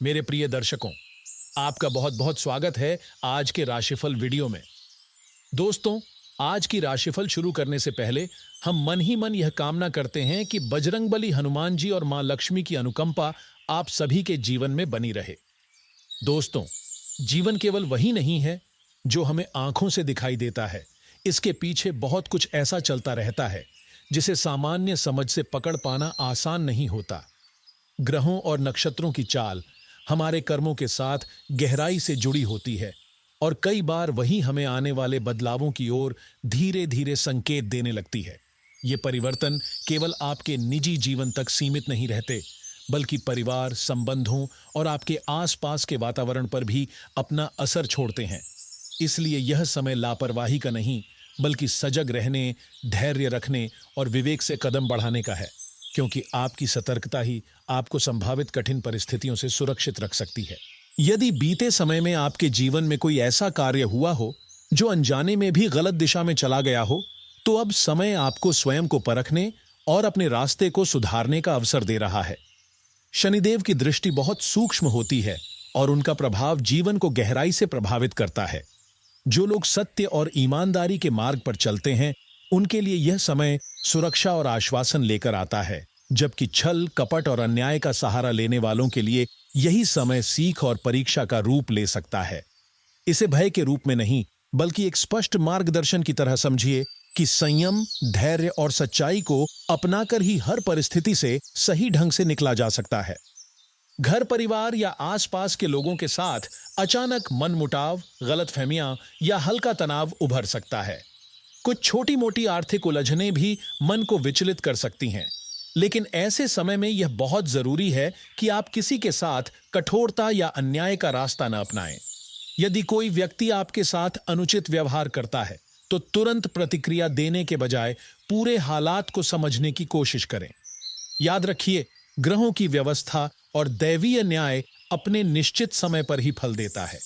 मेरे प्रिय दर्शकों, आपका बहुत बहुत स्वागत है आज के राशिफल वीडियो में। दोस्तों, आज की राशिफल शुरू करने से पहले हम मन ही मन यह कामना करते हैं कि बजरंगबली हनुमान जी और मां लक्ष्मी की अनुकंपा आप सभी के जीवन में बनी रहे। दोस्तों, जीवन केवल वही नहीं है जो हमें आंखों से दिखाई देता है। इसके पीछे बहुत कुछ ऐसा चलता रहता है जिसे सामान्य समझ से पकड़ पाना आसान नहीं होता। ग्रहों और नक्षत्रों की चाल हमारे कर्मों के साथ गहराई से जुड़ी होती है और कई बार वही हमें आने वाले बदलावों की ओर धीरे धीरे संकेत देने लगती है। ये परिवर्तन केवल आपके निजी जीवन तक सीमित नहीं रहते, बल्कि परिवार, संबंधों और आपके आसपास के वातावरण पर भी अपना असर छोड़ते हैं। इसलिए यह समय लापरवाही का नहीं, बल्कि सजग रहने, धैर्य रखने और विवेक से कदम बढ़ाने का है, क्योंकि आपकी सतर्कता ही आपको संभावित कठिन परिस्थितियों से सुरक्षित रख सकती है। यदि बीते समय में आपके जीवन में कोई ऐसा कार्य हुआ हो जो अनजाने में भी गलत दिशा में चला गया हो, तो अब समय आपको स्वयं को परखने और अपने रास्ते को सुधारने का अवसर दे रहा है। शनिदेव की दृष्टि बहुत सूक्ष्म होती है और उनका प्रभाव जीवन को गहराई से प्रभावित करता है। जो लोग सत्य और ईमानदारी के मार्ग पर चलते हैं, उनके लिए यह समय सुरक्षा और आश्वासन लेकर आता है, जबकि छल, कपट और अन्याय का सहारा लेने वालों के लिए यही समय सीख और परीक्षा का रूप ले सकता है। इसे भय के रूप में नहीं, बल्कि एक स्पष्ट मार्गदर्शन की तरह समझिए कि संयम, धैर्य और सच्चाई को अपनाकर ही हर परिस्थिति से सही ढंग से निकला जा सकता है। घर परिवार या आसपास के लोगों के साथ अचानक मनमुटाव, गलतफहमियां या हल्का तनाव उभर सकता है। कुछ छोटी मोटी आर्थिक उलझनें भी मन को विचलित कर सकती हैं, लेकिन ऐसे समय में यह बहुत जरूरी है कि आप किसी के साथ कठोरता या अन्याय का रास्ता न अपनाएं। यदि कोई व्यक्ति आपके साथ अनुचित व्यवहार करता है, तो तुरंत प्रतिक्रिया देने के बजाय पूरे हालात को समझने की कोशिश करें। याद रखिए, ग्रहों की व्यवस्था और दैवीय न्याय अपने निश्चित समय पर ही फल देता है।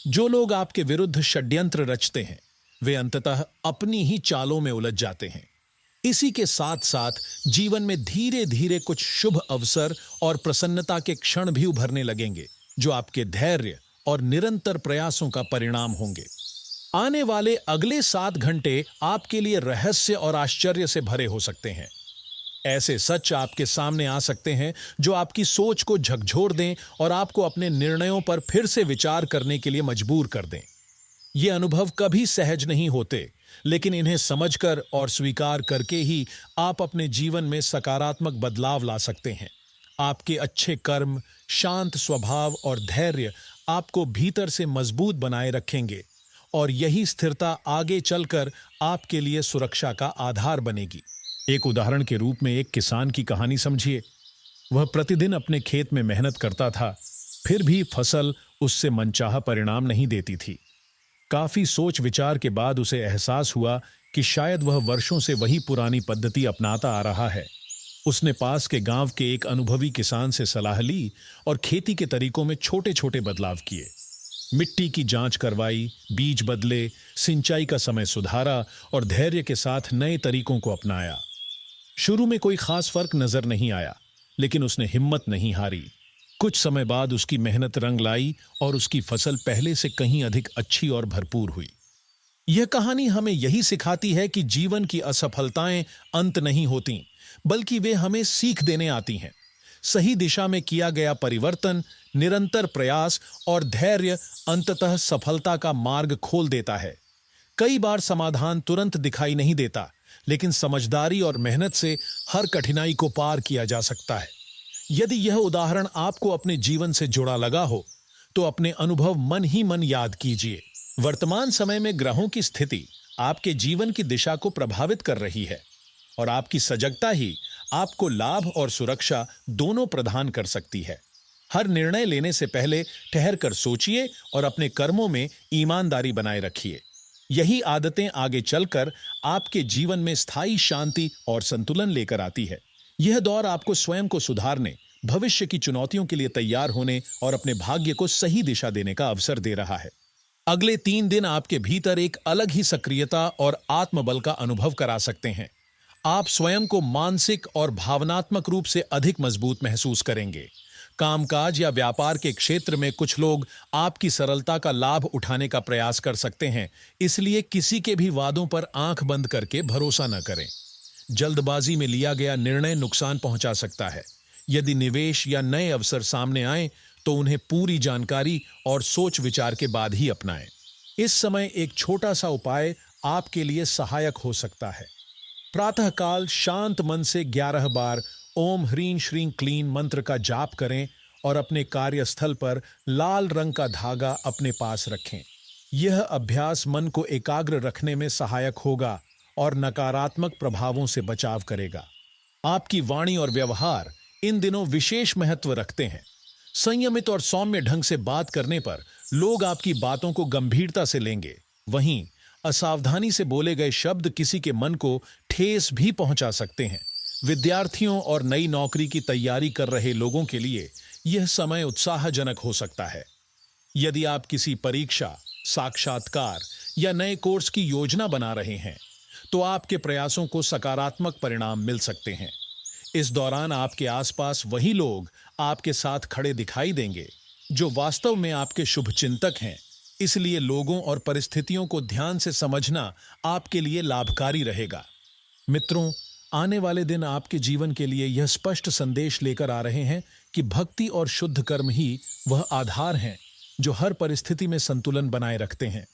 जो लोग आपके विरुद्ध षड्यंत्र रचते हैं, वे अंततः अपनी ही चालों में उलझ जाते हैं। इसी के साथ साथ जीवन में धीरे धीरे कुछ शुभ अवसर और प्रसन्नता के क्षण भी उभरने लगेंगे, जो आपके धैर्य और निरंतर प्रयासों का परिणाम होंगे। आने वाले अगले 7 घंटे आपके लिए रहस्य और आश्चर्य से भरे हो सकते हैं। ऐसे सच आपके सामने आ सकते हैं जो आपकी सोच को झकझोर दें और आपको अपने निर्णयों पर फिर से विचार करने के लिए मजबूर कर दें। ये अनुभव कभी सहज नहीं होते, लेकिन इन्हें समझकर और स्वीकार करके ही आप अपने जीवन में सकारात्मक बदलाव ला सकते हैं। आपके अच्छे कर्म, शांत स्वभाव और धैर्य आपको भीतर से मजबूत बनाए रखेंगे और यही स्थिरता आगे चलकर आपके लिए सुरक्षा का आधार बनेगी। एक उदाहरण के रूप में एक किसान की कहानी समझिए। वह प्रतिदिन अपने खेत में मेहनत करता था, फिर भी फसल उससे मनचाहा परिणाम नहीं देती थी। काफी सोच विचार के बाद उसे एहसास हुआ कि शायद वह वर्षों से वही पुरानी पद्धति अपनाता आ रहा है। उसने पास के गांव के एक अनुभवी किसान से सलाह ली और खेती के तरीकों में छोटे छोटे बदलाव किए। मिट्टी की जांच करवाई, बीज बदले, सिंचाई का समय सुधारा और धैर्य के साथ नए तरीकों को अपनाया। शुरू में कोई खास फर्क नजर नहीं आया, लेकिन उसने हिम्मत नहीं हारी। कुछ समय बाद उसकी मेहनत रंग लाई और उसकी फसल पहले से कहीं अधिक अच्छी और भरपूर हुई। यह कहानी हमें यही सिखाती है कि जीवन की असफलताएं अंत नहीं होती, बल्कि वे हमें सीख देने आती हैं। सही दिशा में किया गया परिवर्तन, निरंतर प्रयास और धैर्य अंततः सफलता का मार्ग खोल देता है। कई बार समाधान तुरंत दिखाई नहीं देता, लेकिन समझदारी और मेहनत से हर कठिनाई को पार किया जा सकता है। यदि यह उदाहरण आपको अपने जीवन से जुड़ा लगा हो, तो अपने अनुभव मन ही मन याद कीजिए। वर्तमान समय में ग्रहों की स्थिति आपके जीवन की दिशा को प्रभावित कर रही है और आपकी सजगता ही आपको लाभ और सुरक्षा दोनों प्रदान कर सकती है। हर निर्णय लेने से पहले ठहर कर सोचिए और अपने कर्मों में ईमानदारी बनाए रखिए। यही आदतें आगे चलकर आपके जीवन में स्थायी शांति और संतुलन लेकर आती है। यह दौर आपको स्वयं को सुधारने, भविष्य की चुनौतियों के लिए तैयार होने और अपने भाग्य को सही दिशा देने का अवसर दे रहा है। अगले 3 दिन आपके भीतर एक अलग ही सक्रियता और आत्मबल का अनुभव करा सकते हैं। आप स्वयं को मानसिक और भावनात्मक रूप से अधिक मजबूत महसूस करेंगे। कामकाज या व्यापार के क्षेत्र में कुछ लोग आपकी सरलता का लाभ उठाने का प्रयास कर सकते हैं, इसलिए किसी के भी वादों पर आंख बंद करके भरोसा न करें। जल्दबाजी में लिया गया निर्णय नुकसान पहुंचा सकता है। यदि निवेश या नए अवसर सामने आए तो उन्हें पूरी जानकारी और सोच विचार के बाद ही अपनाएं। इस समय एक छोटा सा उपाय आपके लिए सहायक हो सकता है। प्रातःकाल शांत मन से 11 बार ओम ह्रीं श्रीं क्लीं मंत्र का जाप करें और अपने कार्यस्थल पर लाल रंग का धागा अपने पास रखें। यह अभ्यास मन को एकाग्र रखने में सहायक होगा और नकारात्मक प्रभावों से बचाव करेगा। आपकी वाणी और व्यवहार इन दिनों विशेष महत्व रखते हैं। संयमित और सौम्य ढंग से बात करने पर लोग आपकी बातों को गंभीरता से लेंगे। वहीं असावधानी से बोले गए शब्द किसी के मन को ठेस भी पहुंचा सकते हैं। विद्यार्थियों और नई नौकरी की तैयारी कर रहे लोगों के लिए यह समय उत्साहजनक हो सकता है। यदि आप किसी परीक्षा, साक्षात्कार या नए कोर्स की योजना बना रहे हैं तो आपके प्रयासों को सकारात्मक परिणाम मिल सकते हैं। इस दौरान आपके आसपास वही लोग आपके साथ खड़े दिखाई देंगे जो वास्तव में आपके शुभचिंतक हैं। इसलिए लोगों और परिस्थितियों को ध्यान से समझना आपके लिए लाभकारी रहेगा। मित्रों, आने वाले दिन आपके जीवन के लिए यह स्पष्ट संदेश लेकर आ रहे हैं कि भक्ति और शुद्ध कर्म ही वह आधार हैं जो हर परिस्थिति में संतुलन बनाए रखते हैं।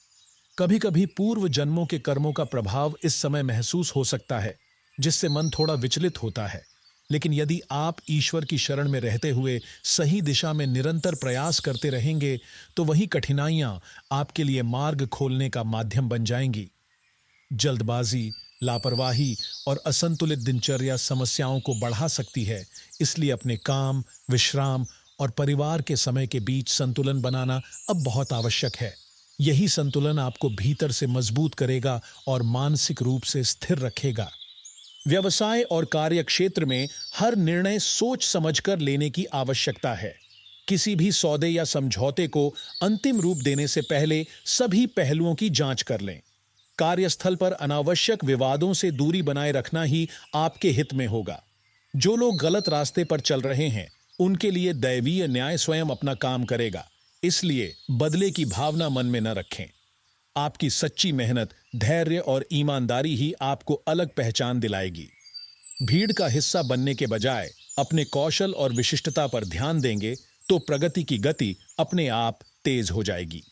कभी कभी पूर्व जन्मों के कर्मों का प्रभाव इस समय महसूस हो सकता है, जिससे मन थोड़ा विचलित होता है। लेकिन यदि आप ईश्वर की शरण में रहते हुए सही दिशा में निरंतर प्रयास करते रहेंगे तो वही कठिनाइयां आपके लिए मार्ग खोलने का माध्यम बन जाएंगी। जल्दबाजी, लापरवाही और असंतुलित दिनचर्या समस्याओं को बढ़ा सकती है। इसलिए अपने काम, विश्राम और परिवार के समय के बीच संतुलन बनाना अब बहुत आवश्यक है। यही संतुलन आपको भीतर से मजबूत करेगा और मानसिक रूप से स्थिर रखेगा। व्यवसाय और कार्य क्षेत्र में हर निर्णय सोच समझकर लेने की आवश्यकता है। किसी भी सौदे या समझौते को अंतिम रूप देने से पहले सभी पहलुओं की जांच कर लें। कार्यस्थल पर अनावश्यक विवादों से दूरी बनाए रखना ही आपके हित में होगा। जो लोग गलत रास्ते पर चल रहे हैं, उनके लिए दैवीय न्याय स्वयं अपना काम करेगा। इसलिए बदले की भावना मन में न रखें। आपकी सच्ची मेहनत, धैर्य और ईमानदारी ही आपको अलग पहचान दिलाएगी। भीड़ का हिस्सा बनने के बजाय अपने कौशल और विशिष्टता पर ध्यान देंगे तो प्रगति की गति अपने आप तेज हो जाएगी।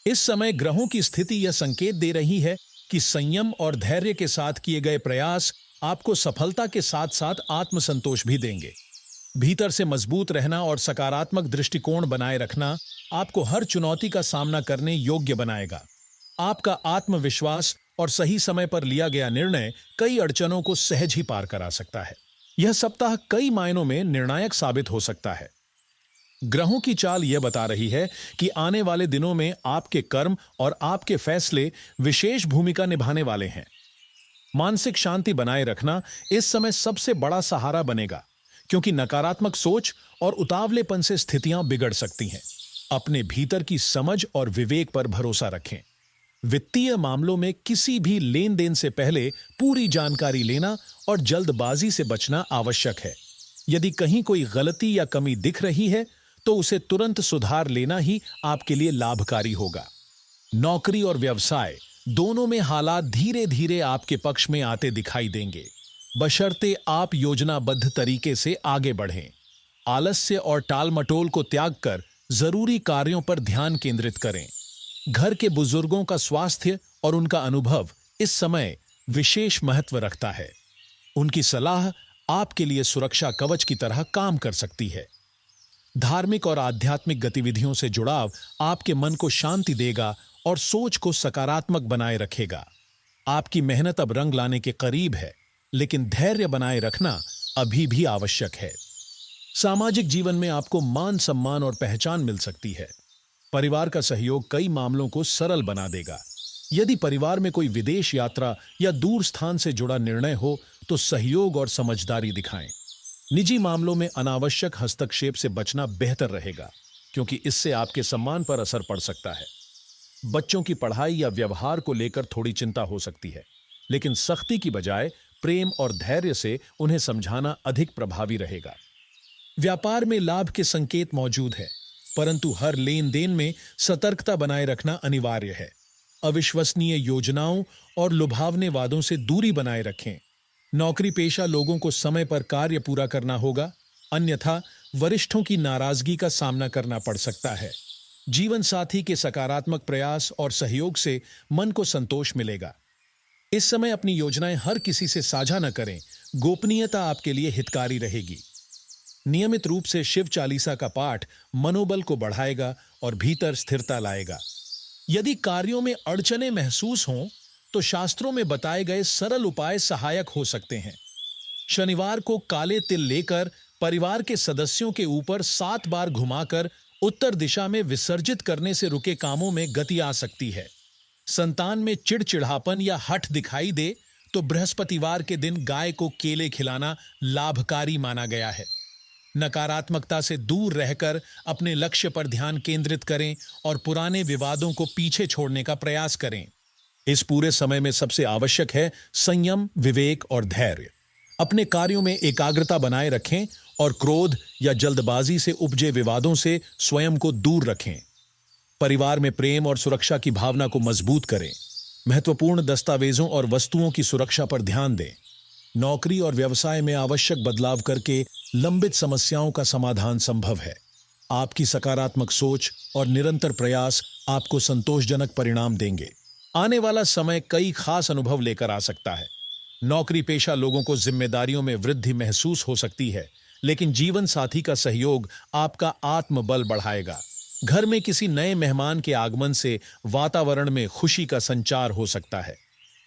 इस समय ग्रहों की स्थिति यह संकेत दे रही है कि संयम और धैर्य के साथ किए गए प्रयास आपको सफलता के साथ साथ आत्मसंतोष भी देंगे। भीतर से मजबूत रहना और सकारात्मक दृष्टिकोण बनाए रखना आपको हर चुनौती का सामना करने योग्य बनाएगा। आपका आत्मविश्वास और सही समय पर लिया गया निर्णय कई अड़चनों को सहज ही पार करा सकता है। यह सप्ताह कई मायनों में निर्णायक साबित हो सकता है। ग्रहों की चाल यह बता रही है कि आने वाले दिनों में आपके कर्म और आपके फैसले विशेष भूमिका निभाने वाले हैं। मानसिक शांति बनाए रखना इस समय सबसे बड़ा सहारा बनेगा, क्योंकि नकारात्मक सोच और उतावलेपन से स्थितियां बिगड़ सकती हैं। अपने भीतर की समझ और विवेक पर भरोसा रखें। वित्तीय मामलों में किसी भी लेन देन से पहले पूरी जानकारी लेना और जल्दबाजी से बचना आवश्यक है। यदि कहीं कोई गलती या कमी दिख रही है तो उसे तुरंत सुधार लेना ही आपके लिए लाभकारी होगा। नौकरी और व्यवसाय दोनों में हालात धीरे धीरे आपके पक्ष में आते दिखाई देंगे, बशर्ते आप योजनाबद्ध तरीके से आगे बढ़ें। आलस्य और टालमटोल को त्याग कर जरूरी कार्यों पर ध्यान केंद्रित करें। घर के बुजुर्गों का स्वास्थ्य और उनका अनुभव इस समय विशेष महत्व रखता है। उनकी सलाह आपके लिए सुरक्षा कवच की तरह काम कर सकती है। धार्मिक और आध्यात्मिक गतिविधियों से जुड़ाव आपके मन को शांति देगा और सोच को सकारात्मक बनाए रखेगा। आपकी मेहनत अब रंग लाने के करीब है, लेकिन धैर्य बनाए रखना अभी भी आवश्यक है। सामाजिक जीवन में आपको मान सम्मान और पहचान मिल सकती है। परिवार का सहयोग कई मामलों को सरल बना देगा। यदि परिवार में कोई विदेश यात्रा या दूर स्थान से जुड़ा निर्णय हो तो सहयोग और समझदारी दिखाएं। निजी मामलों में अनावश्यक हस्तक्षेप से बचना बेहतर रहेगा, क्योंकि इससे आपके सम्मान पर असर पड़ सकता है। बच्चों की पढ़ाई या व्यवहार को लेकर थोड़ी चिंता हो सकती है, लेकिन सख्ती की बजाय प्रेम और धैर्य से उन्हें समझाना अधिक प्रभावी रहेगा। व्यापार में लाभ के संकेत मौजूद है, परंतु हर लेन देन में सतर्कता बनाए रखना अनिवार्य है। अविश्वसनीय योजनाओं और लुभावने वादों से दूरी बनाए रखें। नौकरी पेशा लोगों को समय पर कार्य पूरा करना होगा, अन्यथा वरिष्ठों की नाराजगी का सामना करना पड़ सकता है। जीवन साथी के सकारात्मक प्रयास और सहयोग से मन को संतोष मिलेगा। इस समय अपनी योजनाएं हर किसी से साझा न करें, गोपनीयता आपके लिए हितकारी रहेगी। नियमित रूप से शिव चालीसा का पाठ मनोबल को बढ़ाएगा और भीतर स्थिरता लाएगा। यदि कार्यों में अड़चने महसूस हों, तो शास्त्रों में बताए गए सरल उपाय सहायक हो सकते हैं। शनिवार को काले तिल लेकर परिवार के सदस्यों के ऊपर 7 बार घुमाकर उत्तर दिशा में विसर्जित करने से रुके कामों में गति आ सकती है। संतान में चिड़चिड़ापन या हठ दिखाई दे तो बृहस्पतिवार के दिन गाय को केले खिलाना लाभकारी माना गया है। नकारात्मकता से दूर रहकर अपने लक्ष्य पर ध्यान केंद्रित करें और पुराने विवादों को पीछे छोड़ने का प्रयास करें। इस पूरे समय में सबसे आवश्यक है संयम, विवेक और धैर्य। अपने कार्यों में एकाग्रता बनाए रखें और क्रोध या जल्दबाजी से उपजे विवादों से स्वयं को दूर रखें। परिवार में प्रेम और सुरक्षा की भावना को मजबूत करें। महत्वपूर्ण दस्तावेजों और वस्तुओं की सुरक्षा पर ध्यान दें। नौकरी और व्यवसाय में आवश्यक बदलाव करके लंबित समस्याओं का समाधान संभव है। आपकी सकारात्मक सोच और निरंतर प्रयास आपको संतोषजनक परिणाम देंगे। आने वाला समय कई खास अनुभव लेकर आ सकता है। नौकरी पेशा लोगों को जिम्मेदारियों में वृद्धि महसूस हो सकती है, लेकिन जीवन साथी का सहयोग आपका आत्मबल बढ़ाएगा। घर में किसी नए मेहमान के आगमन से वातावरण में खुशी का संचार हो सकता है।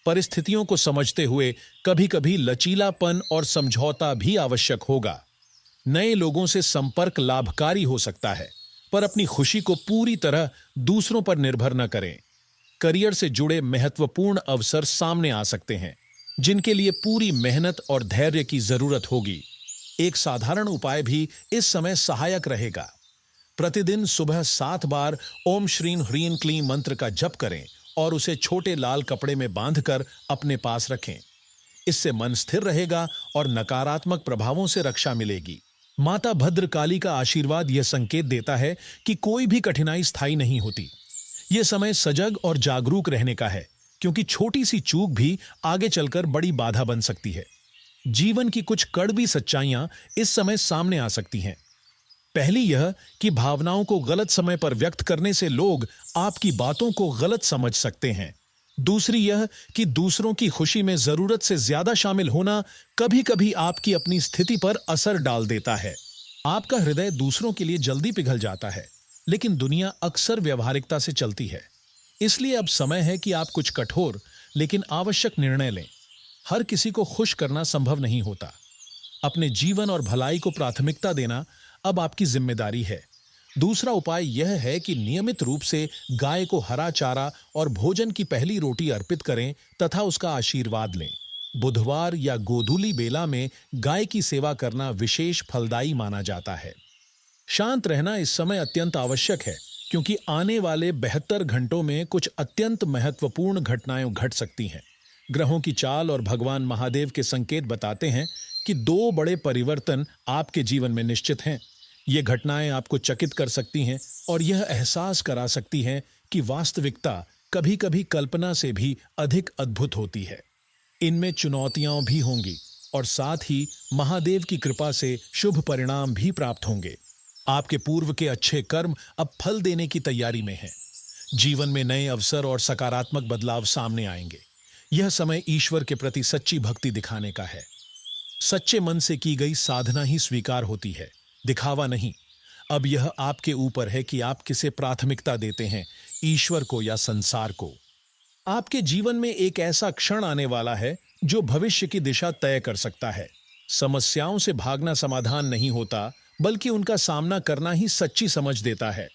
परिस्थितियों को समझते हुए कभी कभी लचीलापन और समझौता भी आवश्यक होगा। नए लोगों से संपर्क लाभकारी हो सकता है, पर अपनी खुशी को पूरी तरह दूसरों पर निर्भर न करें। करियर से जुड़े महत्वपूर्ण अवसर सामने आ सकते हैं, जिनके लिए पूरी मेहनत और धैर्य की जरूरत होगी। एक साधारण उपाय भी इस समय सहायक रहेगा। प्रतिदिन सुबह 7 बार ओम श्रीं ह्रीं क्लीं मंत्र का जप करें और उसे छोटे लाल कपड़े में बांधकर अपने पास रखें। इससे मन स्थिर रहेगा और नकारात्मक प्रभावों से रक्षा मिलेगी। माता भद्रकाली का आशीर्वाद यह संकेत देता है कि कोई भी कठिनाई स्थायी नहीं होती। यह समय सजग और जागरूक रहने का है, क्योंकि छोटी सी चूक भी आगे चलकर बड़ी बाधा बन सकती है। जीवन की कुछ कड़वी सच्चाइयां इस समय सामने आ सकती हैं। पहली यह कि भावनाओं को गलत समय पर व्यक्त करने से लोग आपकी बातों को गलत समझ सकते हैं। दूसरी यह कि दूसरों की खुशी में जरूरत से ज्यादा शामिल होना कभी-कभी आपकी अपनी स्थिति पर असर डाल देता है। आपका हृदय दूसरों के लिए जल्दी पिघल जाता है, लेकिन दुनिया अक्सर व्यवहारिकता से चलती है। इसलिए अब समय है कि आप कुछ कठोर लेकिन आवश्यक निर्णय लें। हर किसी को खुश करना संभव नहीं होता। अपने जीवन और भलाई को प्राथमिकता देना अब आपकी जिम्मेदारी है। दूसरा उपाय यह है कि नियमित रूप से गाय को हरा चारा और भोजन की पहली रोटी अर्पित करें तथा उसका आशीर्वाद लें। बुधवार या गोधूली बेला में गाय की सेवा करना विशेष फलदायी माना जाता है। शांत रहना इस समय अत्यंत आवश्यक है, क्योंकि आने वाले 72 घंटों में कुछ अत्यंत महत्वपूर्ण घटनाएं घट सकती हैं। ग्रहों की चाल और भगवान महादेव के संकेत बताते हैं कि 2 बड़े परिवर्तन आपके जीवन में निश्चित हैं। ये घटनाएं आपको चकित कर सकती हैं और यह एहसास करा सकती हैं कि वास्तविकता कभी-कभी कल्पना से भी अधिक अद्भुत होती है। इनमें चुनौतियां भी होंगी और साथ ही महादेव की कृपा से शुभ परिणाम भी प्राप्त होंगे। आपके पूर्व के अच्छे कर्म अब फल देने की तैयारी में हैं। जीवन में नए अवसर और सकारात्मक बदलाव सामने आएंगे। यह समय ईश्वर के प्रति सच्ची भक्ति दिखाने का है। सच्चे मन से की गई साधना ही स्वीकार होती है, दिखावा नहीं। अब यह आपके ऊपर है कि आप किसे प्राथमिकता देते हैं, ईश्वर को या संसार को। आपके जीवन में एक ऐसा क्षण आने वाला है जो भविष्य की दिशा तय कर सकता है। समस्याओं से भागना समाधान नहीं होता, बल्कि उनका सामना करना ही सच्ची समझ देता है।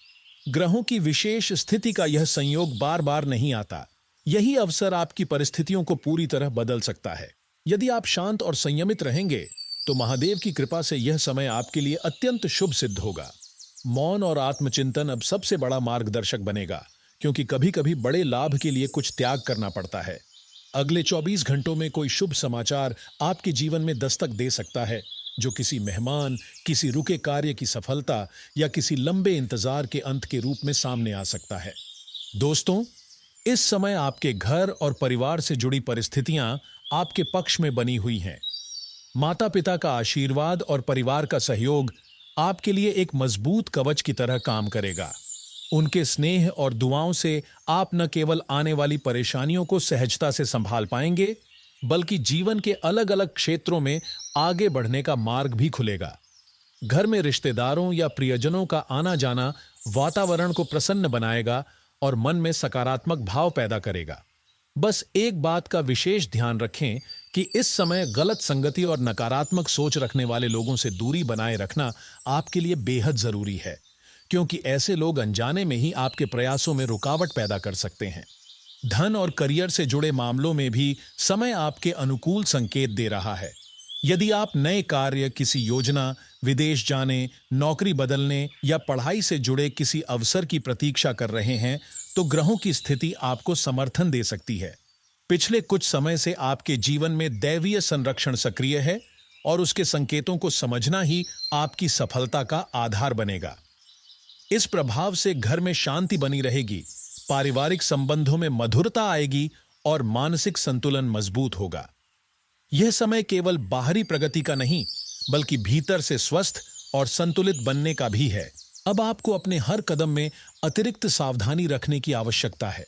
ग्रहों की विशेष स्थिति का यह संयोग बार बार नहीं आता। यही अवसर आपकी परिस्थितियों को पूरी तरह बदल सकता है। यदि आप शांत और संयमित रहेंगे तो महादेव की कृपा से यह समय आपके लिए अत्यंत शुभ सिद्ध होगा। मौन और आत्मचिंतन अब सबसे बड़ा मार्गदर्शक बनेगा, क्योंकि कभी-कभी बड़े लाभ के लिए कुछ त्याग करना पड़ता है। अगले 24 घंटों में कोई शुभ समाचार आपके जीवन में दस्तक दे सकता है, जो किसी मेहमान, किसी रुके कार्य की सफलता या किसी लंबे इंतजार के अंत के रूप में सामने आ सकता है। दोस्तों, इस समय आपके घर और परिवार से जुड़ी परिस्थितियां आपके पक्ष में बनी हुई हैं। माता पिता का आशीर्वाद और परिवार का सहयोग आपके लिए एक मजबूत कवच की तरह काम करेगा। उनके स्नेह और दुआओं से आप न केवल आने वाली परेशानियों को सहजता से संभाल पाएंगे, बल्कि जीवन के अलग अलग क्षेत्रों में आगे बढ़ने का मार्ग भी खुलेगा। घर में रिश्तेदारों या प्रियजनों का आना जाना वातावरण को प्रसन्न बनाएगा और मन में सकारात्मक भाव पैदा करेगा। बस एक बात का विशेष ध्यान रखें कि इस समय गलत संगति और नकारात्मक सोच रखने वाले लोगों से दूरी बनाए रखना आपके लिए बेहद जरूरी है, क्योंकि ऐसे लोग अनजाने में ही आपके प्रयासों में रुकावट पैदा कर सकते हैं। धन और करियर से जुड़े मामलों में भी समय आपके अनुकूल संकेत दे रहा है। यदि आप नए कार्य, किसी योजना, विदेश जाने, नौकरी बदलने या पढ़ाई से जुड़े किसी अवसर की प्रतीक्षा कर रहे हैं, तो ग्रहों की स्थिति आपको समर्थन दे सकती है। पिछले कुछ समय से आपके जीवन में दैवीय संरक्षण सक्रिय है और उसके संकेतों को समझना ही आपकी सफलता का आधार बनेगा। इस प्रभाव से घर में शांति बनी रहेगी, पारिवारिक संबंधों में मधुरता आएगी और मानसिक संतुलन मजबूत होगा। यह समय केवल बाहरी प्रगति का नहीं, बल्कि भीतर से स्वस्थ और संतुलित बनने का भी है। अब आपको अपने हर कदम में अतिरिक्त सावधानी रखने की आवश्यकता है।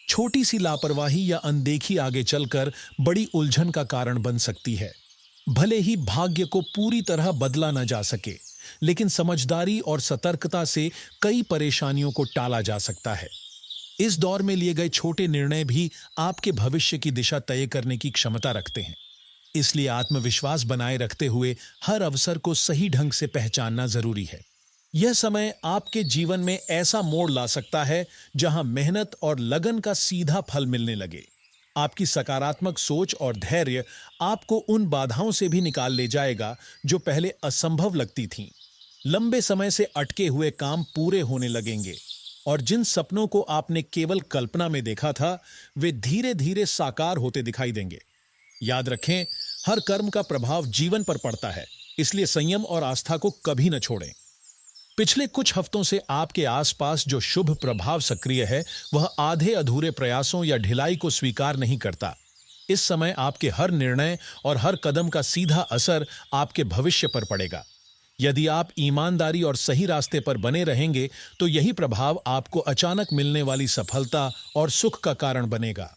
छोटी सी लापरवाही या अनदेखी आगे चलकर बड़ी उलझन का कारण बन सकती है। भले ही भाग्य को पूरी तरह बदला न जा सके, लेकिन समझदारी और सतर्कता से कई परेशानियों को टाला जा सकता है। इस दौर में लिए गए छोटे निर्णय भी आपके भविष्य की दिशा तय करने की क्षमता रखते हैं। इसलिए आत्मविश्वास बनाए रखते हुए हर अवसर को सही ढंग से पहचानना जरूरी है। यह समय आपके जीवन में ऐसा मोड़ ला सकता है जहां मेहनत और लगन का सीधा फल मिलने लगे। आपकी सकारात्मक सोच और धैर्य आपको उन बाधाओं से भी निकाल ले जाएगा जो पहले असंभव लगती थीं। लंबे समय से अटके हुए काम पूरे होने लगेंगे और जिन सपनों को आपने केवल कल्पना में देखा था, वे धीरे धीरे साकार होते दिखाई देंगे। याद रखें, हर कर्म का प्रभाव जीवन पर पड़ता है, इसलिए संयम और आस्था को कभी न छोड़ें। पिछले कुछ हफ्तों से आपके आसपास जो शुभ प्रभाव सक्रिय है, वह आधे अधूरे प्रयासों या ढिलाई को स्वीकार नहीं करता। इस समय आपके हर निर्णय और हर कदम का सीधा असर आपके भविष्य पर पड़ेगा। यदि आप ईमानदारी और सही रास्ते पर बने रहेंगे, तो यही प्रभाव आपको अचानक मिलने वाली सफलता और सुख का कारण बनेगा।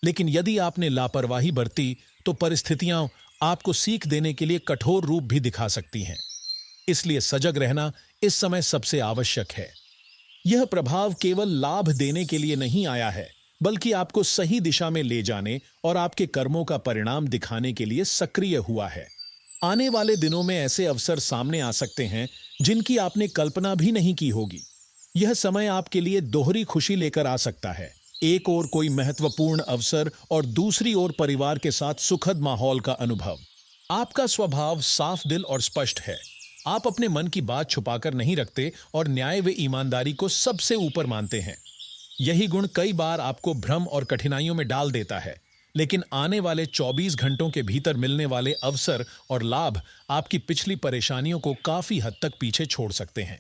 लेकिन यदि आपने लापरवाही बरती, तो परिस्थितियां आपको सीख देने के लिए कठोर रूप भी दिखा सकती हैं। इसलिए सजग रहना इस समय सबसे आवश्यक है। यह प्रभाव केवल लाभ देने के लिए नहीं आया है, बल्कि आपको सही दिशा में ले जाने और आपके कर्मों का परिणाम दिखाने के लिए सक्रिय हुआ है। आने वाले दिनों में ऐसे अवसर सामने आ सकते हैं जिनकी आपने कल्पना भी नहीं की होगी। यह समय आपके लिए दोहरी खुशी लेकर आ सकता है। एक ओर कोई महत्वपूर्ण अवसर और दूसरी ओर परिवार के साथ सुखद माहौल का अनुभव। आपका स्वभाव साफ दिल और स्पष्ट है। आप अपने मन की बात छुपाकर नहीं रखते और न्याय व ईमानदारी को सबसे ऊपर मानते हैं। यही गुण कई बार आपको भ्रम और कठिनाइयों में डाल देता है, लेकिन आने वाले 24 घंटों के भीतर मिलने वाले अवसर और लाभ आपकी पिछली परेशानियों को काफी हद तक पीछे छोड़ सकते हैं।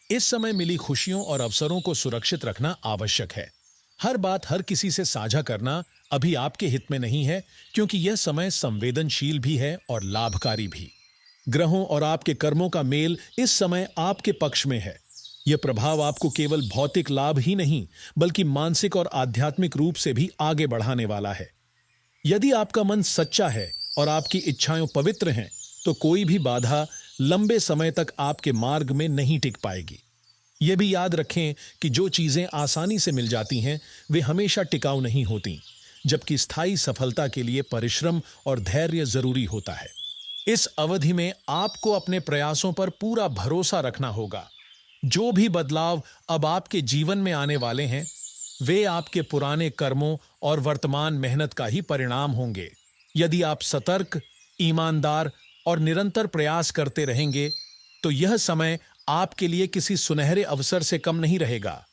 इस समय मिली खुशियों और अवसरों को सुरक्षित रखना आवश्यक है। हर बात हर किसी से साझा करना अभी आपके हित में नहीं है, क्योंकि यह समय संवेदनशील भी है और लाभकारी भी। ग्रहों और आपके कर्मों का मेल इस समय आपके पक्ष में है। यह प्रभाव आपको केवल भौतिक लाभ ही नहीं, बल्कि मानसिक और आध्यात्मिक रूप से भी आगे बढ़ाने वाला है। यदि आपका मन सच्चा है और आपकी इच्छाएं पवित्र हैं, तो कोई भी बाधा लंबे समय तक आपके मार्ग में नहीं टिक पाएगी। यह भी याद रखें कि जो चीजें आसानी से मिल जाती हैं, वे हमेशा टिकाऊ नहीं होती, जबकि स्थायी सफलता के लिए परिश्रम और धैर्य जरूरी होता है। इस अवधि में आपको अपने प्रयासों पर पूरा भरोसा रखना होगा। जो भी बदलाव अब आपके जीवन में आने वाले हैं, वे आपके पुराने कर्मों और वर्तमान मेहनत का ही परिणाम होंगे। यदि आप सतर्क, ईमानदार और निरंतर प्रयास करते रहेंगे, तो यह समय आपके लिए किसी सुनहरे अवसर से कम नहीं रहेगा।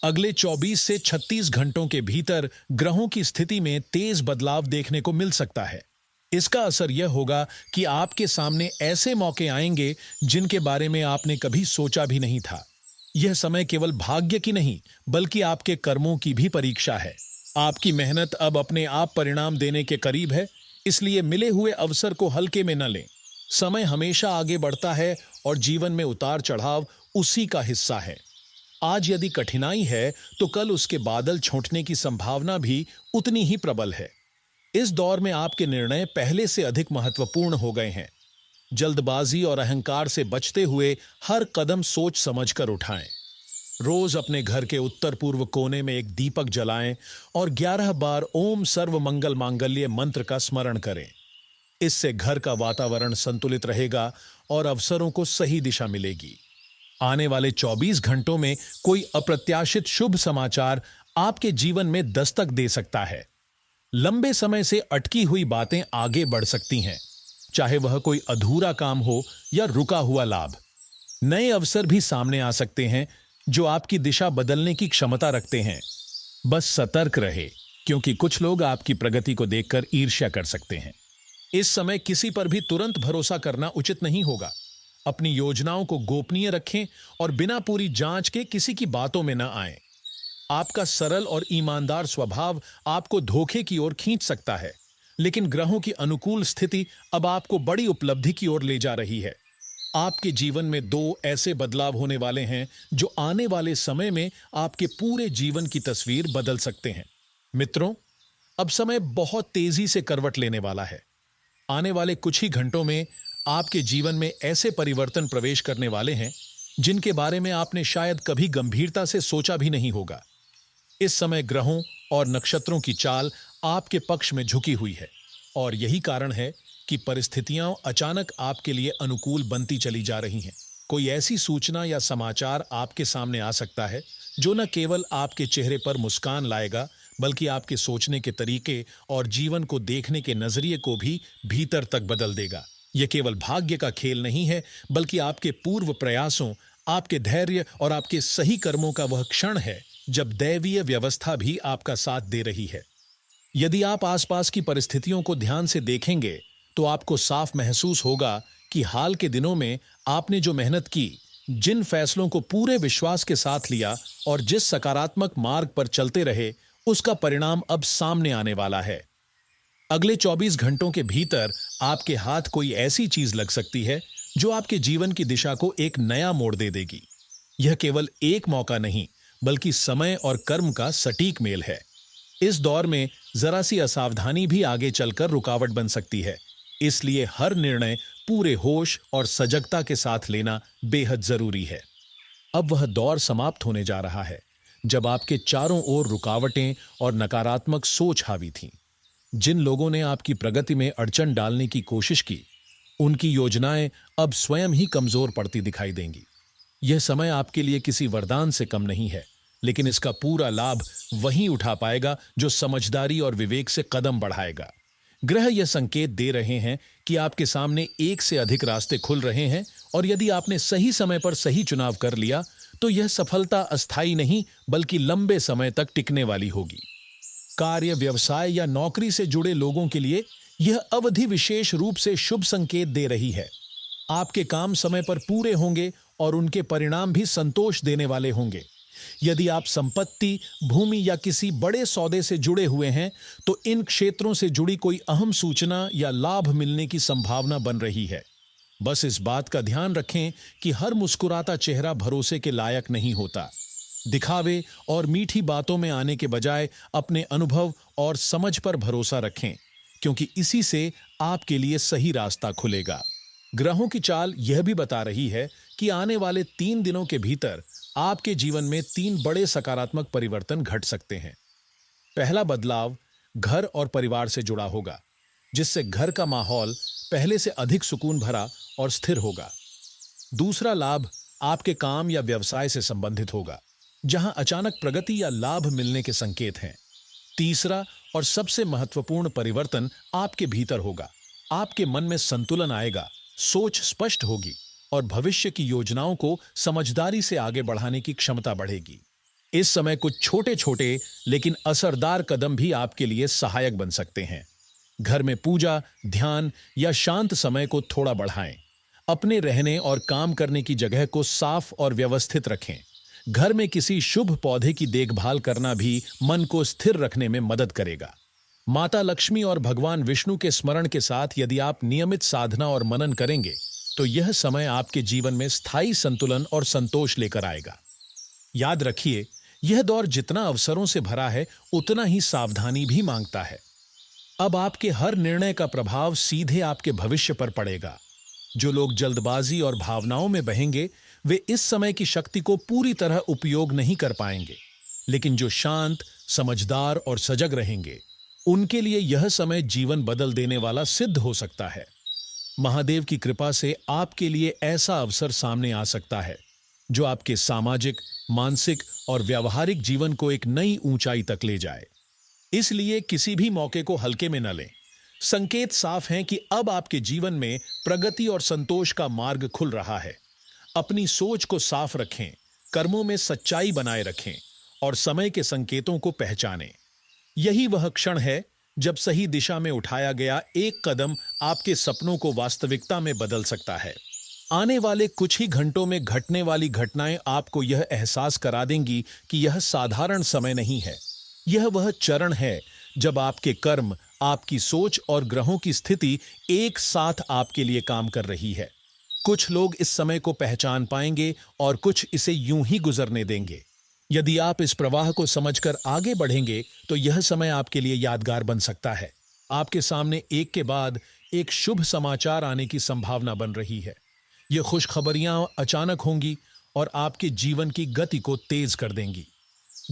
अगले 24 से 36 घंटों के भीतर ग्रहों की स्थिति में तेज बदलाव देखने को मिल सकता है। इसका असर यह होगा कि आपके सामने ऐसे मौके आएंगे जिनके बारे में आपने कभी सोचा भी नहीं था। यह समय केवल भाग्य की नहीं, बल्कि आपके कर्मों की भी परीक्षा है। आपकी मेहनत अब अपने आप परिणाम देने के करीब है, इसलिए मिले हुए अवसर को हल्के में न लें। समय हमेशा आगे बढ़ता है और जीवन में उतार चढ़ाव उसी का हिस्सा है। आज यदि कठिनाई है, तो कल उसके बादल छूटने की संभावना भी उतनी ही प्रबल है। इस दौर में आपके निर्णय पहले से अधिक महत्वपूर्ण हो गए हैं। जल्दबाजी और अहंकार से बचते हुए हर कदम सोच समझकर उठाएं। रोज अपने घर के उत्तर पूर्व कोने में एक दीपक जलाएं और 11 बार ओम सर्व मंगल मांगल्य मंत्र का स्मरण करें। इससे घर का वातावरण संतुलित रहेगा और अवसरों को सही दिशा मिलेगी। आने वाले 24 घंटों में कोई अप्रत्याशित शुभ समाचार आपके जीवन में दस्तक दे सकता है। लंबे समय से अटकी हुई बातें आगे बढ़ सकती हैं, चाहे वह कोई अधूरा काम हो या रुका हुआ लाभ। नए अवसर भी सामने आ सकते हैं जो आपकी दिशा बदलने की क्षमता रखते हैं। बस सतर्क रहे, क्योंकि कुछ लोग आपकी प्रगति को देखकर ईर्ष्या कर सकते हैं। इस समय किसी पर भी तुरंत भरोसा करना उचित नहीं होगा। अपनी योजनाओं को गोपनीय रखें और बिना पूरी जांच के किसी की बातों में न आएं। आपका सरल और ईमानदार स्वभाव आपको धोखे की ओर खींच सकता है, लेकिन ग्रहों की अनुकूल स्थिति अब आपको बड़ी उपलब्धि की ओर ले जा रही है। आपके जीवन में दो ऐसे बदलाव होने वाले हैं जो आने वाले समय में आपके पूरे जीवन की तस्वीर बदल सकते हैं। मित्रों, अब समय बहुत तेजी से करवट लेने वाला है। आने वाले कुछ ही घंटों में आपके जीवन में ऐसे परिवर्तन प्रवेश करने वाले हैं जिनके बारे में आपने शायद कभी गंभीरता से सोचा भी नहीं होगा। इस समय ग्रहों और नक्षत्रों की चाल आपके पक्ष में झुकी हुई है और यही कारण है कि परिस्थितियां अचानक आपके लिए अनुकूल बनती चली जा रही हैं। कोई ऐसी सूचना या समाचार आपके सामने आ सकता है जो न केवल आपके चेहरे पर मुस्कान लाएगा, बल्कि आपके सोचने के तरीके और जीवन को देखने के नजरिए को भी भीतर तक बदल देगा। यह केवल भाग्य का खेल नहीं है, बल्कि आपके पूर्व प्रयासों, आपके धैर्य और आपके सही कर्मों का वह क्षण है जब दैवीय व्यवस्था भी आपका साथ दे रही है। यदि आप आसपास की परिस्थितियों को ध्यान से देखेंगे, तो आपको साफ महसूस होगा कि हाल के दिनों में आपने जो मेहनत की, जिन फैसलों को पूरे विश्वास के साथ लिया और जिस सकारात्मक मार्ग पर चलते रहे, उसका परिणाम अब सामने आने वाला है। अगले 24 घंटों के भीतर आपके हाथ कोई ऐसी चीज लग सकती है जो आपके जीवन की दिशा को एक नया मोड़ दे देगी। यह केवल एक मौका नहीं, बल्कि समय और कर्म का सटीक मेल है। इस दौर में जरा सी असावधानी भी आगे चलकर रुकावट बन सकती है, इसलिए हर निर्णय पूरे होश और सजगता के साथ लेना बेहद जरूरी है। अब वह दौर समाप्त होने जा रहा है जब आपके चारों ओर रुकावटें और नकारात्मक सोच हावी थीं। जिन लोगों ने आपकी प्रगति में अड़चन डालने की कोशिश की, उनकी योजनाएं अब स्वयं ही कमजोर पड़ती दिखाई देंगी। यह समय आपके लिए किसी वरदान से कम नहीं है, लेकिन इसका पूरा लाभ वही उठा पाएगा जो समझदारी और विवेक से कदम बढ़ाएगा। ग्रह यह संकेत दे रहे हैं कि आपके सामने एक से अधिक रास्ते खुल रहे हैं और यदि आपने सही समय पर सही चुनाव कर लिया, तो यह सफलता अस्थायी नहीं, बल्कि लंबे समय तक टिकने वाली होगी। कार्य, व्यवसाय या नौकरी से जुड़े लोगों के लिए यह अवधि विशेष रूप से शुभ संकेत दे रही है। आपके काम समय पर पूरे होंगे और उनके परिणाम भी संतोष देने वाले होंगे। यदि आप संपत्ति, भूमि या किसी बड़े सौदे से जुड़े हुए हैं, तो इन क्षेत्रों से जुड़ी कोई अहम सूचना या लाभ मिलने की संभावना बन रही है। बस इस बात का ध्यान रखें कि हर मुस्कुराता चेहरा भरोसे के लायक नहीं होता। दिखावे और मीठी बातों में आने के बजाय अपने अनुभव और समझ पर भरोसा रखें, क्योंकि इसी से आपके लिए सही रास्ता खुलेगा। ग्रहों की चाल यह भी बता रही है कि आने वाले 3 दिनों के भीतर आपके जीवन में 3 बड़े सकारात्मक परिवर्तन घट सकते हैं। पहला बदलाव घर और परिवार से जुड़ा होगा, जिससे घर का माहौल पहले से अधिक सुकून भरा और स्थिर होगा। दूसरा लाभ आपके काम या व्यवसाय से संबंधित होगा, जहां अचानक प्रगति या लाभ मिलने के संकेत हैं। तीसरा और सबसे महत्वपूर्ण परिवर्तन आपके भीतर होगा। आपके मन में संतुलन आएगा, सोच स्पष्ट होगी और भविष्य की योजनाओं को समझदारी से आगे बढ़ाने की क्षमता बढ़ेगी। इस समय कुछ छोटे छोटे लेकिन असरदार कदम भी आपके लिए सहायक बन सकते हैं। घर में पूजा, ध्यान या शांत समय को थोड़ा बढ़ाएं। अपने रहने और काम करने की जगह को साफ और व्यवस्थित रखें। घर में किसी शुभ पौधे की देखभाल करना भी मन को स्थिर रखने में मदद करेगा। माता लक्ष्मी और भगवान विष्णु के स्मरण के साथ यदि आप नियमित साधना और मनन करेंगे तो यह समय आपके जीवन में स्थायी संतुलन और संतोष लेकर आएगा। याद रखिए, यह दौर जितना अवसरों से भरा है उतना ही सावधानी भी मांगता है। अब आपके हर निर्णय का प्रभाव सीधे आपके भविष्य पर पड़ेगा। जो लोग जल्दबाजी और भावनाओं में बहेंगे वे इस समय की शक्ति को पूरी तरह उपयोग नहीं कर पाएंगे, लेकिन जो शांत, समझदार और सजग रहेंगे उनके लिए यह समय जीवन बदल देने वाला सिद्ध हो सकता है। महादेव की कृपा से आपके लिए ऐसा अवसर सामने आ सकता है जो आपके सामाजिक, मानसिक और व्यावहारिक जीवन को एक नई ऊंचाई तक ले जाए। इसलिए किसी भी मौके को हल्के में न लें। संकेत साफ हैं कि अब आपके जीवन में प्रगति और संतोष का मार्ग खुल रहा है। अपनी सोच को साफ रखें, कर्मों में सच्चाई बनाए रखें और समय के संकेतों को पहचानें। यही वह क्षण है जब सही दिशा में उठाया गया एक कदम आपके सपनों को वास्तविकता में बदल सकता है। आने वाले कुछ ही घंटों में घटने वाली घटनाएं आपको यह एहसास करा देंगी कि यह साधारण समय नहीं है। यह वह चरण है जब आपके कर्म, आपकी सोच और ग्रहों की स्थिति एक साथ आपके लिए काम कर रही है। कुछ लोग इस समय को पहचान पाएंगे और कुछ इसे यूं ही गुजरने देंगे। यदि आप इस प्रवाह को समझकर आगे बढ़ेंगे तो यह समय आपके लिए यादगार बन सकता है। आपके सामने एक के बाद एक शुभ समाचार आने की संभावना बन रही है। ये खुशखबरियां अचानक होंगी और आपके जीवन की गति को तेज कर देंगी।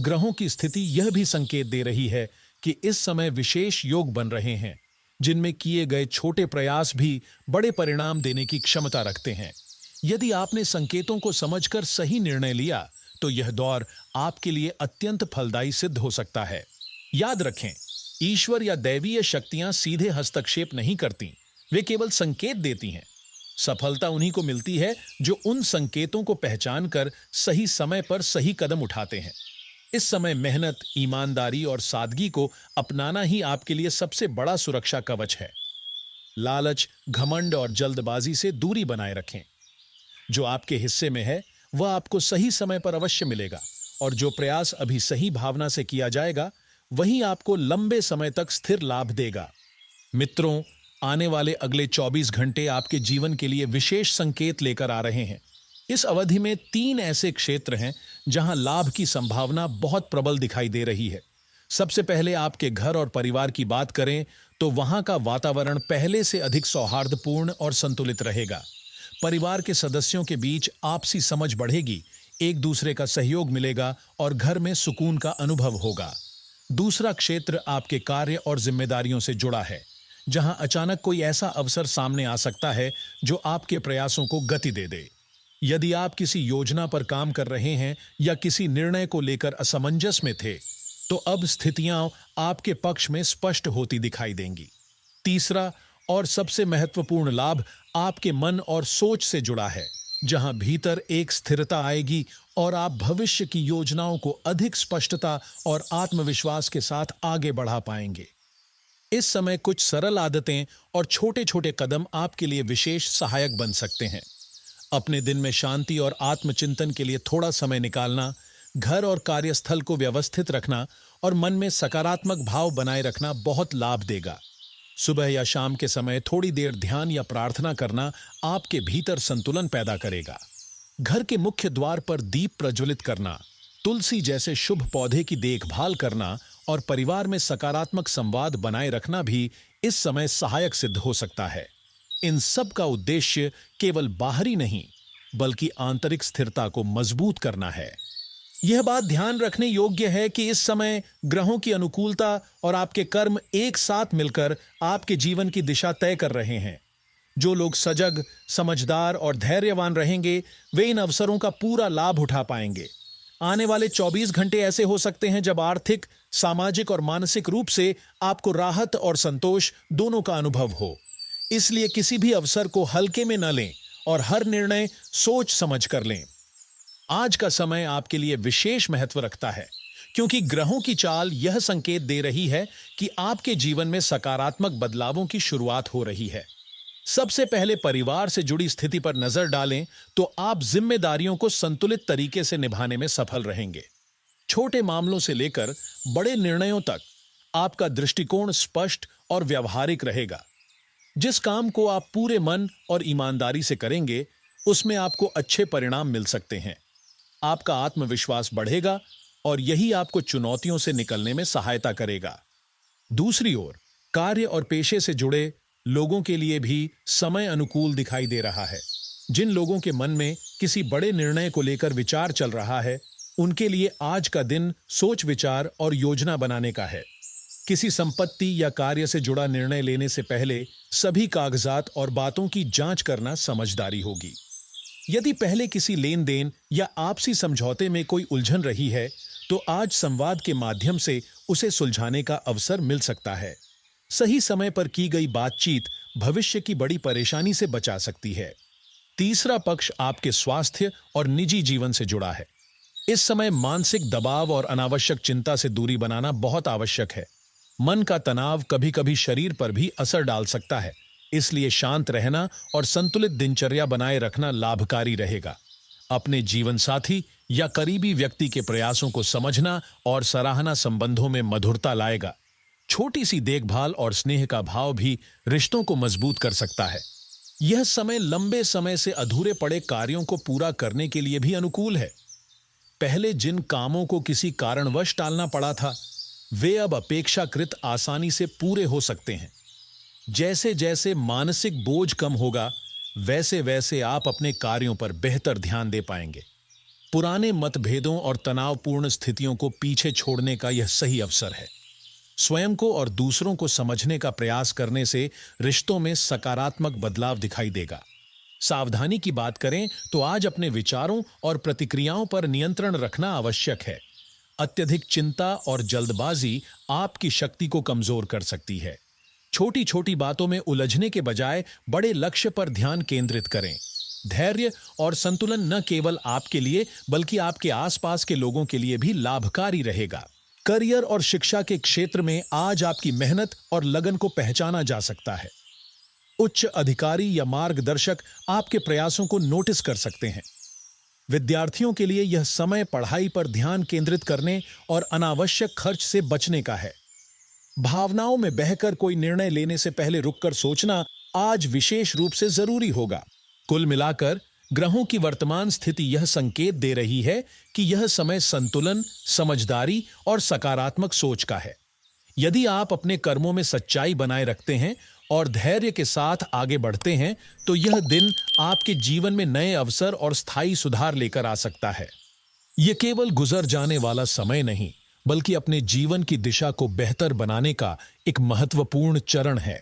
ग्रहों की स्थिति यह भी संकेत दे रही है कि इस समय विशेष योग बन रहे हैं, जिनमें किए गए छोटे प्रयास भी बड़े परिणाम देने की क्षमता रखते हैं। यदि आपने संकेतों को समझकर सही निर्णय लिया तो यह दौर आपके लिए अत्यंत फलदायी सिद्ध हो सकता है। याद रखें, ईश्वर या दैवीय शक्तियां सीधे हस्तक्षेप नहीं करती, वे केवल संकेत देती हैं। सफलता उन्हीं को मिलती है जो उन संकेतों को पहचान कर सही समय पर सही कदम उठाते हैं। इस समय मेहनत, ईमानदारी और सादगी को अपनाना ही आपके लिए सबसे बड़ा सुरक्षा कवच है। लालच, घमंड और जल्दबाजी से दूरी बनाए रखें। जो आपके हिस्से में है वह आपको सही समय पर अवश्य मिलेगा और जो प्रयास अभी सही भावना से किया जाएगा वही आपको लंबे समय तक स्थिर लाभ देगा। मित्रों, आने वाले अगले 24 घंटे आपके जीवन के लिए विशेष संकेत लेकर आ रहे हैं। इस अवधि में 3 ऐसे क्षेत्र हैं जहां लाभ की संभावना बहुत प्रबल दिखाई दे रही है। सबसे पहले आपके घर और परिवार की बात करें तो वहां का वातावरण पहले से अधिक सौहार्दपूर्ण और संतुलित रहेगा। परिवार के सदस्यों के बीच आपसी समझ बढ़ेगी, एक दूसरे का सहयोग मिलेगा और घर में सुकून का अनुभव होगा। दूसरा क्षेत्र आपके कार्य और जिम्मेदारियों से जुड़ा है, जहां अचानक कोई ऐसा अवसर सामने आ सकता है जो आपके प्रयासों को गति दे दे। यदि आप किसी योजना पर काम कर रहे हैं या किसी निर्णय को लेकर असमंजस में थे, तो अब स्थितियां आपके पक्ष में स्पष्ट होती दिखाई देंगी। तीसरा और सबसे महत्वपूर्ण लाभ आपके मन और सोच से जुड़ा है, जहां भीतर एक स्थिरता आएगी और आप भविष्य की योजनाओं को अधिक स्पष्टता और आत्मविश्वास के साथ आगे बढ़ा पाएंगे। इस समय कुछ सरल आदतें और छोटे छोटे कदम आपके लिए विशेष सहायक बन सकते हैं। अपने दिन में शांति और आत्मचिंतन के लिए थोड़ा समय निकालना, घर और कार्यस्थल को व्यवस्थित रखना और मन में सकारात्मक भाव बनाए रखना बहुत लाभ देगा। सुबह या शाम के समय थोड़ी देर ध्यान या प्रार्थना करना आपके भीतर संतुलन पैदा करेगा। घर के मुख्य द्वार पर दीप प्रज्वलित करना, तुलसी जैसे शुभ पौधे की देखभाल करना और परिवार में सकारात्मक संवाद बनाए रखना भी इस समय सहायक सिद्ध हो सकता है। इन सब का उद्देश्य केवल बाहरी नहीं बल्कि आंतरिक स्थिरता को मजबूत करना है। यह बात ध्यान रखने योग्य है कि इस समय ग्रहों की अनुकूलता और आपके कर्म एक साथ मिलकर आपके जीवन की दिशा तय कर रहे हैं। जो लोग सजग, समझदार और धैर्यवान रहेंगे वे इन अवसरों का पूरा लाभ उठा पाएंगे। आने वाले 24 घंटे ऐसे हो सकते हैं जब आर्थिक, सामाजिक और मानसिक रूप से आपको राहत और संतोष दोनों का अनुभव हो। इसलिए किसी भी अवसर को हल्के में न लें और हर निर्णय सोच समझ कर लें। आज का समय आपके लिए विशेष महत्व रखता है क्योंकि ग्रहों की चाल यह संकेत दे रही है कि आपके जीवन में सकारात्मक बदलावों की शुरुआत हो रही है। सबसे पहले परिवार से जुड़ी स्थिति पर नजर डालें तो आप जिम्मेदारियों को संतुलित तरीके से निभाने में सफल रहेंगे। छोटे मामलों से लेकर बड़े निर्णयों तक आपका दृष्टिकोण स्पष्ट और व्यावहारिक रहेगा। जिस काम को आप पूरे मन और ईमानदारी से करेंगे, उसमें आपको अच्छे परिणाम मिल सकते हैं। आपका आत्मविश्वास बढ़ेगा और यही आपको चुनौतियों से निकलने में सहायता करेगा। दूसरी ओर, कार्य और पेशे से जुड़े लोगों के लिए भी समय अनुकूल दिखाई दे रहा है। जिन लोगों के मन में किसी बड़े निर्णय को लेकर विचार चल रहा है, उनके लिए आज का दिन सोच विचार और योजना बनाने का है। किसी संपत्ति या कार्य से जुड़ा निर्णय लेने से पहले सभी कागजात और बातों की जांच करना समझदारी होगी। यदि पहले किसी लेन देन या आपसी समझौते में कोई उलझन रही है, तो आज संवाद के माध्यम से उसे सुलझाने का अवसर मिल सकता है। सही समय पर की गई बातचीत भविष्य की बड़ी परेशानी से बचा सकती है। तीसरा पक्ष आपके स्वास्थ्य और निजी जीवन से जुड़ा है। इस समय मानसिक दबाव और अनावश्यक चिंता से दूरी बनाना बहुत आवश्यक है। मन का तनाव कभी कभी शरीर पर भी असर डाल सकता है, इसलिए शांत रहना और संतुलित दिनचर्या बनाए रखना लाभकारी रहेगा। अपने जीवन साथी या करीबी व्यक्ति के प्रयासों को समझना और सराहना संबंधों में मधुरता लाएगा। छोटी सी देखभाल और स्नेह का भाव भी रिश्तों को मजबूत कर सकता है। यह समय लंबे समय से अधूरे पड़े कार्यों को पूरा करने के लिए भी अनुकूल है। पहले जिन कामों को किसी कारणवश टालना पड़ा था, वे अब अपेक्षाकृत आसानी से पूरे हो सकते हैं। जैसे जैसे मानसिक बोझ कम होगा, वैसे वैसे आप अपने कार्यों पर बेहतर ध्यान दे पाएंगे। पुराने मतभेदों और तनावपूर्ण स्थितियों को पीछे छोड़ने का यह सही अवसर है। स्वयं को और दूसरों को समझने का प्रयास करने से रिश्तों में सकारात्मक बदलाव दिखाई देगा। सावधानी की बात करें तो आज अपने विचारों और प्रतिक्रियाओं पर नियंत्रण रखना आवश्यक है। अत्यधिक चिंता और जल्दबाजी आपकी शक्ति को कमजोर कर सकती है। छोटी छोटी बातों में उलझने के बजाय बड़े लक्ष्य पर ध्यान केंद्रित करें। धैर्य और संतुलन न केवल आपके लिए बल्कि आपके आसपास के लोगों के लिए भी लाभकारी रहेगा। करियर और शिक्षा के क्षेत्र में आज आपकी मेहनत और लगन को पहचाना जा सकता है। उच्च अधिकारी या मार्गदर्शक आपके प्रयासों को नोटिस कर सकते हैं। विद्यार्थियों के लिए यह समय पढ़ाई पर ध्यान केंद्रित करने और अनावश्यक खर्च से बचने का है। भावनाओं में बहकर कोई निर्णय लेने से पहले रुककर सोचना आज विशेष रूप से जरूरी होगा। कुल मिलाकर ग्रहों की वर्तमान स्थिति यह संकेत दे रही है कि यह समय संतुलन, समझदारी और सकारात्मक सोच का है। यदि आप अपने कर्मों में सच्चाई बनाए रखते हैं और धैर्य के साथ आगे बढ़ते हैं, तो यह दिन आपके जीवन में नए अवसर और स्थायी सुधार लेकर आ सकता है। यह केवल गुजर जाने वाला समय नहीं, बल्कि अपने जीवन की दिशा को बेहतर बनाने का एक महत्वपूर्ण चरण है।